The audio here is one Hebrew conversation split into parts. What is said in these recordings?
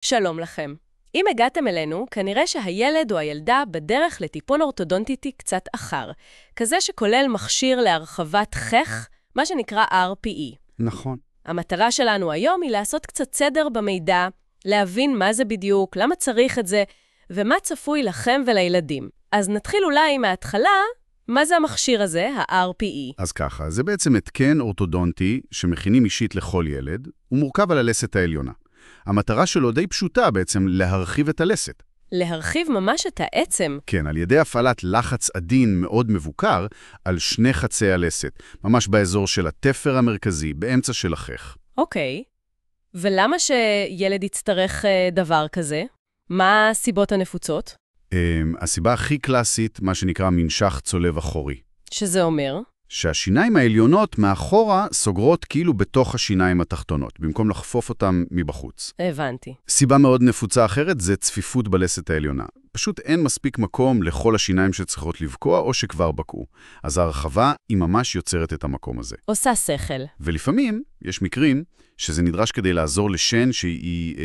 שלום לכם. אם הגעתם אלינו, כנראה שהילד או הילדה בדרך לטיפול אורתודונטיטי קצת אחר, כזה שכולל מכשיר להרחבת חך, מה שנקרא RPE. נכון. המטרה שלנו היום היא לעשות קצת סדר במידע, להבין מה זה בדיוק, למה צריך את זה, ומה צפוי לכם ולילדים. אז נתחיל אולי מההתחלה, מה זה המכשיר הזה, ה-RPE? אז ככה, זה בעצם התקן אורתודונטי שמכינים אישית לכל ילד, הוא מורכב על הלסת העליונה. המטרה שלו די פשוטה בעצם להרחיב את הלסת. להרחיב ממש את העצם. כן, על ידי הפעלת לחץ עדין מאוד מבוקר על שני חצי הלסת, ממש באזור של התפר המרכזי, באמצע של החך. אוקיי. ולמה שילד יצטרך דבר כזה? מה הסיבות הנפוצות? הסיבה הכי קלאסית, מה שנקרא מנשך צולב אחורי. שזה אומר? שהשיניים העליונות מאחורה סוגרות כאילו בתוך השיניים התחתונות, במקום לחפוף אותם מבחוץ. הבנתי. סיבה מאוד נפוצה אחרת זה צפיפות בלסת העליונה. פשוט אין מספיק מקום לכל השיניים שצריכות לבקוע או שכבר בקעו. אז ההרחבה היא ממש יוצרת את המקום הזה. עושה שכל. ולפעמים יש מקרים שזה נדרש כדי לעזור לשן שהיא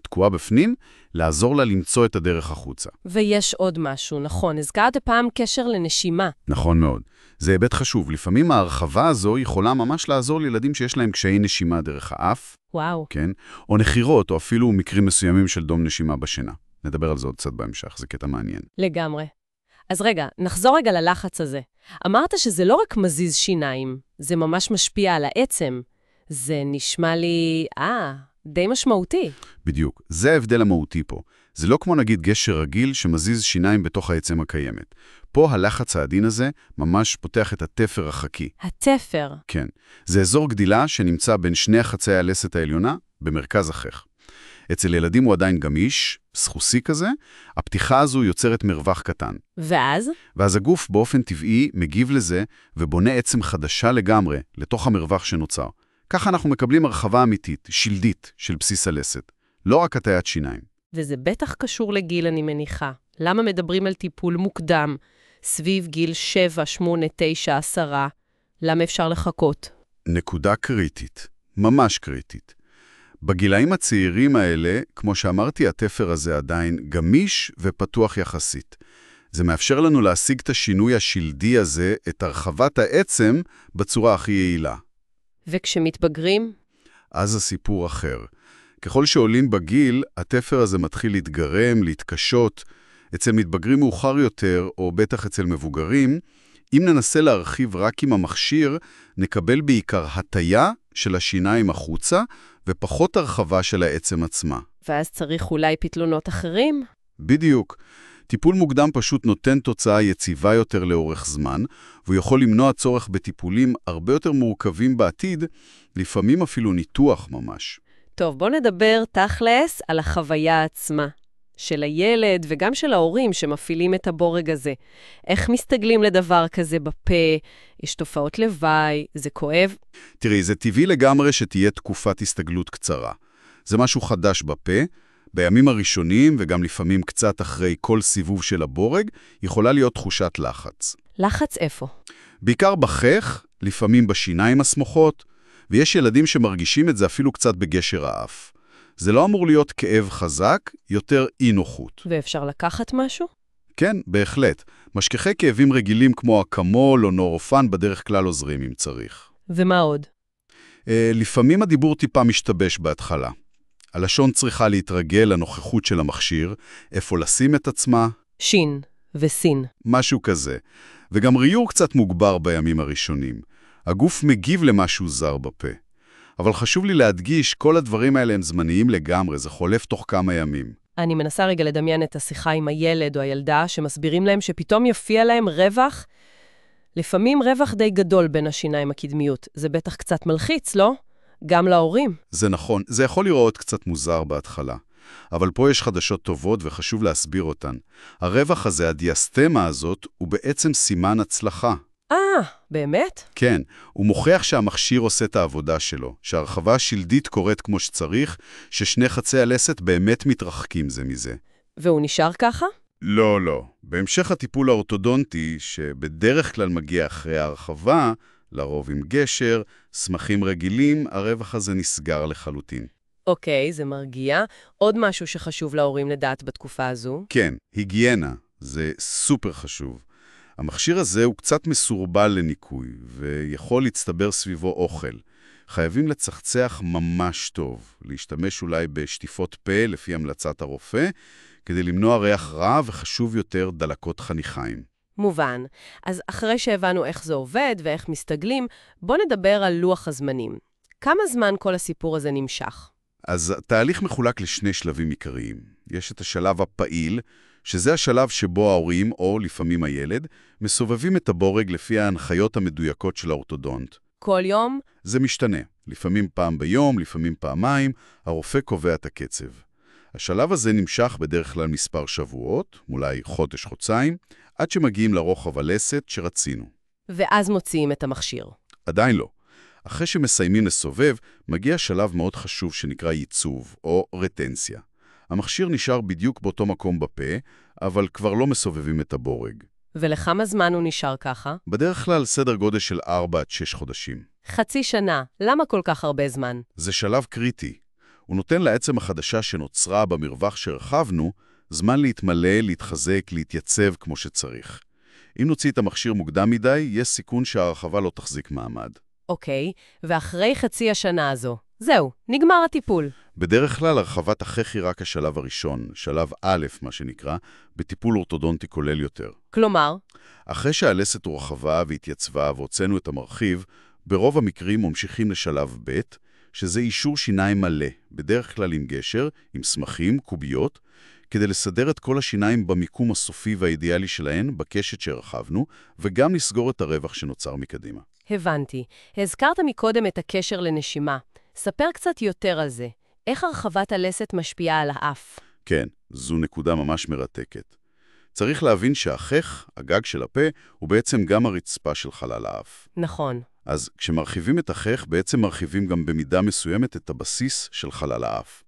תקועה בפנים, לעזור לה למצוא את הדרך החוצה. ויש עוד משהו, נכון. הזכרת פעם קשר לנשימה. נכון מאוד. זה היבט חשוב. לפעמים ההרחבה הזו יכולה ממש לעזור לילדים שיש להם קשיי נשימה דרך האף. וואו. כן? או נחירות, או אפילו מקרים מסוימים של דום נשימה בשינה. נדבר על זה עוד קצת בהמשך, זה קטע מעניין. לגמרי. אז רגע, נחזור רגע ללחץ הזה. אמרת שזה לא רק מזיז שיניים, זה ממש משפיע על העצם. זה נשמע לי, די משמעותי. בדיוק. זה ההבדל המהותי פה. זה לא כמו נגיד גשר רגיל שמזיז שיניים בתוך העצם הקיימת. פה הלחץ העדין הזה ממש פותח את התפר החכי. התפר. כן. זה אזור גדילה שנמצא בין שני חצי הלסת העליונה במרכז החך. אצל ילדים הוא עדיין גמיש, סחוסי כזה, הפתיחה הזו יוצרת מרווח קטן. ואז? ואז הגוף באופן טבעי מגיב לזה ובונה עצם חדשה לגמרי לתוך המרווח שנוצר. ככה אנחנו מקבלים הרחבה אמיתית, שלדית, של בסיס הלסת. לא רק הטיית שיניים. וזה בטח קשור לגיל, אני מניחה. למה מדברים על טיפול מוקדם, סביב גיל 7, 8, 9, 10? למה אפשר לחכות? נקודה קריטית, ממש קריטית. בגילאים הצעירים האלה, כמו שאמרתי, התפר הזה עדיין גמיש ופתוח יחסית. זה מאפשר לנו להשיג את השינוי השלדי הזה, את הרחבת העצם, בצורה הכי יעילה. וכשמתבגרים? אז הסיפור אחר. ככל שעולים בגיל, התפר הזה מתחיל להתגרם, להתקשות. אצל מתבגרים מאוחר יותר, או בטח אצל מבוגרים, אם ננסה להרחיב רק עם המכשיר, נקבל בעיקר הטיה של השיניים החוצה, ופחות הרחבה של העצם עצמה. ואז צריך אולי פתרונות אחרים? בדיוק. טיפול מוקדם פשוט נותן תוצאה יציבה יותר לאורך זמן, והוא יכול למנוע צורך בטיפולים הרבה יותר מורכבים בעתיד, לפעמים אפילו ניתוח ממש. טוב, בוא נדבר תכלס על החוויה עצמה, של הילד וגם של ההורים שמפעילים את הבורג הזה. איך מסתגלים לדבר כזה בפה? יש תופעות לוואי, זה כואב? תראי, זה טבעי לגמרי שתהיה תקופת הסתגלות קצרה. זה משהו חדש בפה, בימים הראשונים וגם לפעמים קצת אחרי כל סיבוב של הבורג, יכולה להיות תחושת לחץ. לחץ איפה? בעיקר בחך, לפעמים בשיניים הסמוכות, ויש ילדים שמרגישים את זה אפילו קצת בגשר האף. זה לא אמור להיות כאב חזק, יותר אי-נוחות. ואפשר לקחת משהו? כן, בהחלט. משככי כאבים רגילים כמו אקמול או נורופן בדרך כלל עוזרים אם צריך. ומה עוד? לפעמים הדיבור טיפה משתבש בהתחלה. הלשון צריכה להתרגל לנוכחות של המכשיר, איפה לשים את עצמה. שין וסין. משהו כזה. וגם ריור קצת מוגבר בימים הראשונים. הגוף מגיב למשהו זר בפה. אבל חשוב לי להדגיש, כל הדברים האלה הם זמניים לגמרי, זה חולף תוך כמה ימים. אני מנסה רגע לדמיין את השיחה עם הילד או הילדה, שמסבירים להם שפתאום יופיע להם רווח, לפעמים רווח די גדול בין השיניים הקדמיות. זה בטח קצת מלחיץ, לא? גם להורים. זה נכון, זה יכול לראות קצת מוזר בהתחלה. אבל פה יש חדשות טובות וחשוב להסביר אותן. הרווח הזה, הדיאסטמה הזאת, הוא בעצם סימן הצלחה. באמת? כן, הוא מוכיח שהמכשיר עושה את העבודה שלו, שהרחבה השלדית קורית כמו שצריך, ששני חצי הלסת באמת מתרחקים זה מזה. והוא נשאר ככה? לא. בהמשך הטיפול האורתודונטי, שבדרך כלל מגיע אחרי ההרחבה, לרוב עם גשר, סמכים רגילים, הרווח הזה נסגר לחלוטין. אוקיי, זה מרגיע. עוד משהו שחשוב להורים לדעת בתקופה הזו? כן, היגיינה, זה סופר חשוב. המכשיר הזה הוא קצת מסורבל לניקוי, ויכול להצטבר סביבו אוכל. חייבים לצחצח ממש טוב, להשתמש אולי בשטיפות פה לפי המלצת הרופא, כדי למנוע ריח רע וחשוב יותר דלקות חניכיים. מובן. אז אחרי שהבנו איך זה עובד ואיך מסתגלים, בוא נדבר על לוח הזמנים. כמה זמן כל הסיפור הזה נמשך? אז התהליך מחולק לשני שלבים עיקריים. יש את השלב הפעיל, שזה השלב שבו ההורים, או לפעמים הילד, מסובבים את הבורג לפי ההנחיות המדויקות של האורתודונט. כל יום? זה משתנה. לפעמים פעם ביום, לפעמים פעמיים, הרופא קובע את הקצב. השלב הזה נמשך בדרך כלל מספר שבועות, אולי חודש-חודשיים, עד שמגיעים לרוחב הלסת שרצינו. ואז מוציאים את המכשיר. עדיין לא. אחרי שמסיימים לסובב, מגיע שלב מאוד חשוב שנקרא ייצוב, או רטנציה. המכשיר נשאר בדיוק באותו מקום בפה, אבל כבר לא מסובבים את הבורג. ולכמה זמן הוא נשאר ככה? בדרך כלל סדר גודל של 4 עד 6 חודשים. חצי שנה. למה כל כך הרבה זמן? זה שלב קריטי. הוא נותן לעצם החדשה שנוצרה במרווח שרחבנו, זמן להתמלא, להתחזק, להתייצב כמו שצריך. אם נוציא את המכשיר מוקדם מדי, יש סיכון שהרחבה לא תחזיק מעמד. אוקיי, ואחרי חצי השנה הזו. זהו, נגמר הטיפול. בדרך כלל הרחבת החך היא רק השלב הראשון, שלב א', מה שנקרא, בטיפול אורתודונטי כולל יותר. כלומר? אחרי שהלסת הורחבה והתייצבה והוצאנו את המרחיב, ברוב המקרים ממשיכים לשלב ב', שזה אישור שיניים מלא, בדרך כלל עם גשר, עם סמכים, קוביות, כדי לסדר את כל השיניים במיקום הסופי והאידיאלי שלהן, בקשת שהרחבנו, וגם לסגור את הרווח שנוצר מקדימה. הבנתי. הזכרת מקודם את הקשר לנשימה. ספר קצת יותר על זה. איך הרחבת הלסת משפיעה על האף? כן, זו נקודה ממש מרתקת. צריך להבין שהחך, הגג של הפה, הוא בעצם גם הרצפה של חלל האף. נכון. אז כשמרחיבים את החך, בעצם מרחיבים גם במידה מסוימת את הבסיס של חלל האף.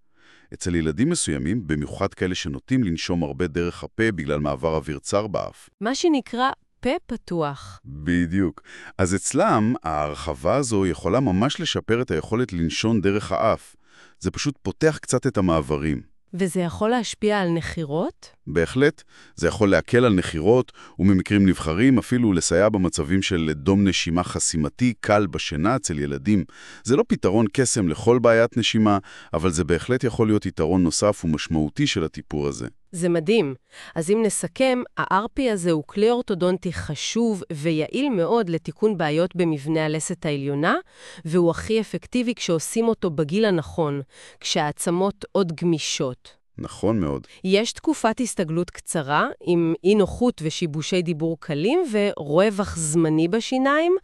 אצל ילדים מסוימים, במיוחד כאלה שנוטים לנשום הרבה דרך הפה בגלל מעבר אוויר צר באף. מה שנקרא פה פתוח. בדיוק. אז אצלם, ההרחבה הזו יכולה ממש לשפר את היכולת לנשון דרך האף. זה פשוט פותח קצת את המעברים. וזה יכול להשפיע על נחירות? בהחלט, זה יכול להקל על נחירות, וממקרים נבחרים אפילו לסייע במצבים של דום נשימה חסימתי קל בשינה אצל ילדים. זה לא פתרון קסם לכל בעיית נשימה, אבל זה בהחלט יכול להיות יתרון נוסף ומשמעותי של הטיפול הזה. זה מדהים. אז אם נסכם, ה-RP הזה הוא כלי אורתודונטי חשוב ויעיל מאוד לתיקון בעיות במבנה הלסת העליונה, והוא הכי אפקטיבי כשעושים אותו בגיל הנכון, כשהעצמות עוד גמישות. נכון מאוד. יש תקופת הסתגלות קצרה, עם אי נוחות ושיבושי דיבור קלים ורווח זמני בשיניים,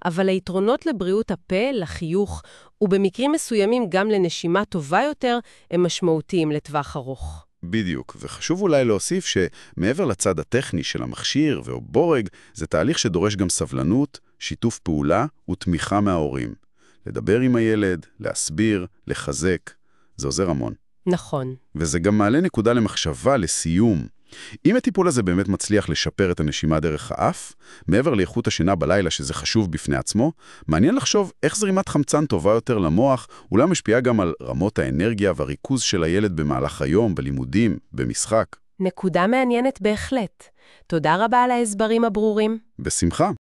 אבל היתרונות לבריאות הפה, לחיוך, ובמקרים מסוימים גם לנשימה טובה יותר, הם משמעותיים לטווח ארוך. בדיוק, וחשוב אולי להוסיף שמעבר לצד הטכני של המכשיר ובורג, זה תהליך שדורש גם סבלנות, שיתוף פעולה ותמיכה מההורים. לדבר עם הילד, להסביר, לחזק, זה עוזר המון. נכון. וזה גם מעלה נקודה למחשבה, לסיום. אם הטיפול הזה באמת מצליח לשפר את הנשימה דרך האף, מעבר לאיכות השינה בלילה שזה חשוב בפני עצמו, מעניין לחשוב איך זרימת חמצן טובה יותר למוח, אולי משפיעה גם על רמות האנרגיה והריכוז של הילד במהלך היום, בלימודים, במשחק. נקודה מעניינת בהחלט. תודה רבה על ההסברים הברורים. בשמחה.